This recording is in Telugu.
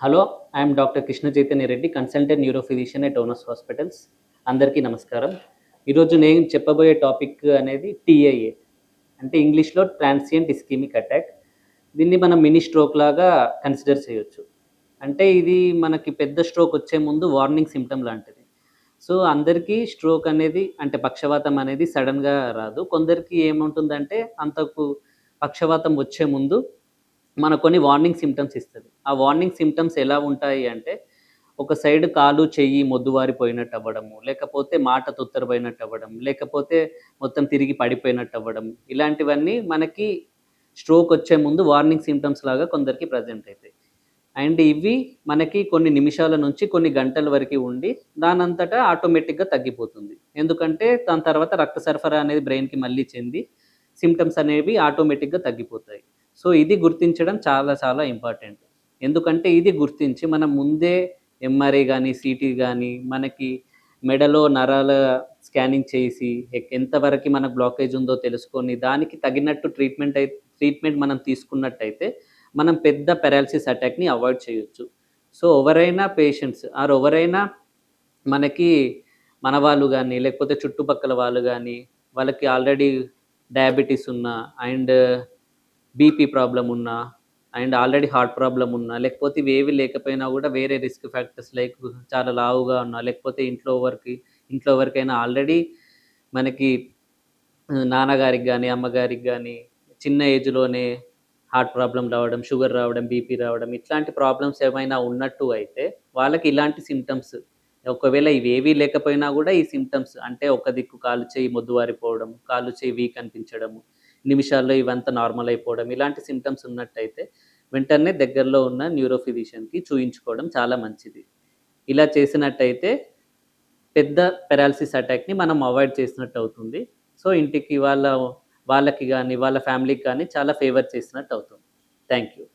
Hello, I'm doctor Krishna Chaitanya Reddy, consultant neurophysician at onus hospitals. అందరికీ నమస్కారం. ఈరోజు నేను చెప్పబోయే టాపిక్ అనేది టీఐఏ, అంటే ఇంగ్లీష్లో ట్రాన్సియంట్ ఇస్కెమిక్ అటాక్. దీన్ని మనం మినీ స్ట్రోక్ లాగా కన్సిడర్ చేయొచ్చు. అంటే ఇది మనకి పెద్ద స్ట్రోక్ వచ్చే ముందు వార్నింగ్ సిమ్టమ్ లాంటిది. సో అందరికీ స్ట్రోక్ అనేది, అంటే పక్షవాతం అనేది సడన్గా రాదు. కొందరికి ఏముంటుందంటే అంతకు పక్షవాతం వచ్చే ముందు మన కొన్ని వార్నింగ్ సిమ్టమ్స్ ఇస్తుంది. ఆ వార్నింగ్ సిమ్టమ్స్ ఎలా ఉంటాయి అంటే, ఒక సైడ్ కాలు చెయ్యి మొద్దువారిపోయినట్టు అవ్వడము, లేకపోతే మాట తొత్తరపోయినట్టు అవ్వడం, లేకపోతే మొత్తం తిరిగి పడిపోయినట్టు అవ్వడం, ఇలాంటివన్నీ మనకి స్ట్రోక్ వచ్చే ముందు వార్నింగ్ సిమ్టమ్స్ లాగా కొందరికి ప్రజెంట్ అవుతాయి. అండ్ ఇవి మనకి కొన్ని నిమిషాల నుంచి కొన్ని గంటల వరకు ఉండి దానంతటా ఆటోమేటిక్గా తగ్గిపోతుంది. ఎందుకంటే దాని తర్వాత రక్త సరఫరా అనేది బ్రెయిన్కి మళ్ళీ చెంది సిమ్టమ్స్ అనేవి ఆటోమేటిక్గా తగ్గిపోతాయి. సో ఇది గుర్తించడం చాలా చాలా ఇంపార్టెంట్. ఎందుకంటే ఇది గుర్తించి మనం ముందే ఎంఆర్ఐ కానీ సిటీ కానీ మనకి మెడలో నరాల స్కానింగ్ చేసి ఎంతవరకు మనకు బ్లాకేజ్ ఉందో తెలుసుకొని దానికి తగినట్టు ట్రీట్మెంట్ మనం తీసుకున్నట్టయితే మనం పెద్ద పెరాలసిస్ అటాక్ని అవాయిడ్ చేయొచ్చు. సో ఎవరైనా పేషెంట్స్ ఎవరైనా మనకి మన వాళ్ళు కానీ లేకపోతే చుట్టుపక్కల వాళ్ళు కానీ వాళ్ళకి ఆల్రెడీ డయాబెటీస్ ఉన్నా అండ్ బీపీ ప్రాబ్లం ఉన్నా అండ్ ఆల్రెడీ హార్ట్ ప్రాబ్లం ఉన్నా, లేకపోతే ఇవేవి లేకపోయినా కూడా వేరే రిస్క్ ఫ్యాక్టర్స్ లైక్ చాలా లావుగా ఉన్నా, లేకపోతే ఇంట్లో ఎవరికైనా ఆల్రెడీ మనకి నాన్నగారికి కానీ అమ్మగారికి కానీ చిన్న ఏజ్లోనే హార్ట్ ప్రాబ్లం రావడం, షుగర్ రావడం, బీపీ రావడం, ఇట్లాంటి ప్రాబ్లమ్స్ ఏమైనా ఉన్నట్టు అయితే వాళ్ళకి ఇలాంటి సిమ్టమ్స్, ఒకవేళ ఇవేవీ లేకపోయినా కూడా ఈ సిమ్టమ్స్, అంటే ఒక దిక్కు కాలు చేయి మొద్దువారిపోవడం, కాలు చేయి వీక్ అనిపించడము, నిమిషాల్లో ఇవంతా నార్మల్ అయిపోవడం, ఇలాంటి సిమ్టమ్స్ ఉన్నట్టయితే వెంటనే దగ్గరలో ఉన్న న్యూరోఫిజిషియన్కి చూయించుకోవడం చాలా మంచిది. ఇలా చేసినట్టయితే పెద్ద పెరాలసిస్ అటాక్ని మనం అవాయిడ్ చేసినట్టు అవుతుంది. సో ఇంటికి వాళ్ళకి కానీ వాళ్ళ ఫ్యామిలీకి కానీ చాలా ఫేవర్ చేసినట్టు అవుతుంది. Thank you.